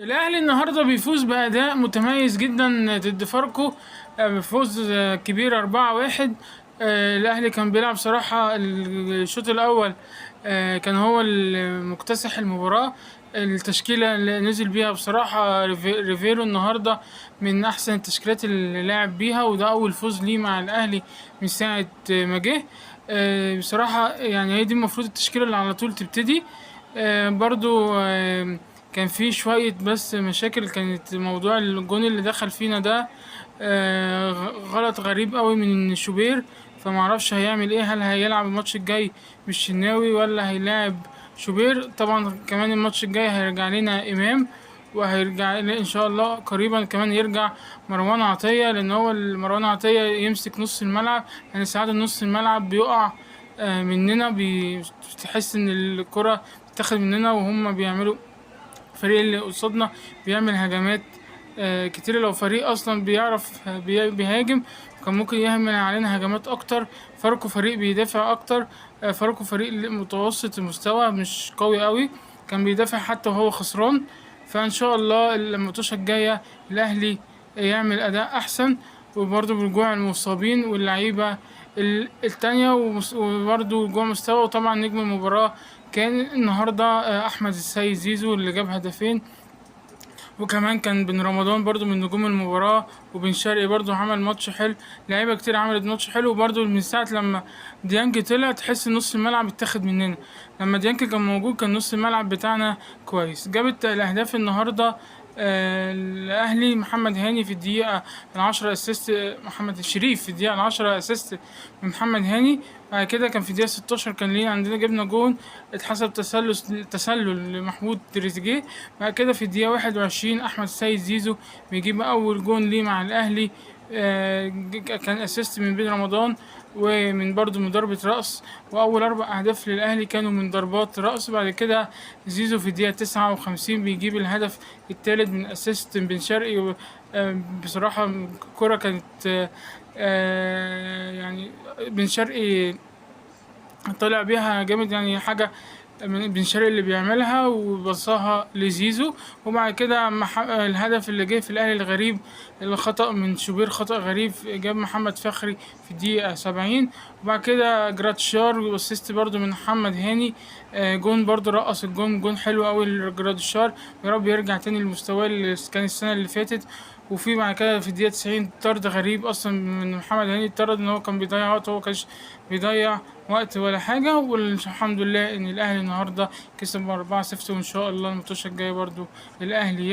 الأهلي النهارده بيفوز بأداء متميز جدا ضد فاركو، بفوز كبير 4-1. الأهلي كان بيلعب صراحة الشوط الأول، كان هو مكتسح المباراة. التشكيلة اللي نزل بيها بصراحة ريفيرو النهارده من أحسن التشكيلات اللي لعب بيها، وده أول فوز ليه مع الأهلي من ساعة ما جه. بصراحة يعني هي دي المفروض التشكيلة اللي على طول تبتدي. برضو كان في شوية بس مشاكل، كانت موضوع الجون اللي دخل فينا ده غلط غريب قوي من شوبير، فمعرفش هيعمل ايه، هل هيلعب الماتش الجاي بالشناوي ولا هيلاعب شوبير. طبعا كمان الماتش الجاي هيرجع لنا امام، وهيرجع ان شاء الله قريبا كمان يرجع مروان عطية، لان هو مروان عطية يمسك نص الملعب. يعني ساعات نص الملعب بيقع مننا، بتحس ان الكرة بتتاخد مننا وهم بيعملوا، الفريق اللي قصادنا بيعمل هجمات كتير. لو فريق اصلا بيعرف بيهاجم كان ممكن يعمل علينا هجمات اكتر. فاركو فريق بيدافع اكتر، فاركو فريق متوسط المستوى مش قوي قوي، كان بيدافع حتى وهو خسران. فان شاء الله الماتشات الجايه الاهلي يعمل اداء احسن، وبرضه برجوع المصابين واللعيبه التانية، وبرضه رجوع مستوى. وطبعا نجم المباراة كان النهاردة أحمد السيد زيزو اللي جاب هدفين، وكمان كان بن رمضان برضو من نجوم المباراة، وبن شرقي برضو عمل ماتش حلو. لعيبة كتير عملت ماتش حلو، وبرضو من ساعة لما ديانج طلع تحس نص الملعب اتاخد مننا. لما ديانج كان موجود كان نص الملعب بتاعنا كويس. جابت الأهداف النهاردة الأهلي محمد هاني في الدقيقة 10 اسيست، محمد الشريف في الدقيقة 10 اسيست من محمد هاني. بعد كده كان في الدقيقة 16 كان لينا عندنا جبنا جون اتحسب تسلل لمحمود تريزيجيه. بعد كده في الدقيقة 21 أحمد السيد زيزو بيجيب أول جون ليه مع الأهلي، كان اسيست من بن رمضان ومن برضو من ضربة رأس، وأول 4 أهداف للأهلي كانوا من ضربات رأس. بعد كده زيزو في الدقيقة 59 بيجيب الهدف التالت من اسيست بن شرقي. بصراحة الكرة كانت يعني بن شرقي طلع بيها جامد، يعني حاجة من بن شرقي اللي بيعملها وبصاها لزيزو. وبعد كده الهدف اللي جه في الاهلي الغريب، الخطأ من شوبير، خطأ غريب، جاب محمد فخري في الدقيقة 70. وبعد كده جراتشار واسيست برضو من محمد هاني، جون برضو رقص الجون، جون حلو قوي لجراتشار، يا رب يرجع تاني للمستوى اللي كان السنة اللي فاتت. وفي بعد كده في الدقيقة 90 طرد غريب أصلا من محمد هاني، طرد إن هو كان بيضيع وقت، هو كانش بيضيع وقت ولا حاجة. والحمد لله إن الأهلي النهاردة كسب 4-0، وإن شاء الله الماتش الجاي برضو الأهلي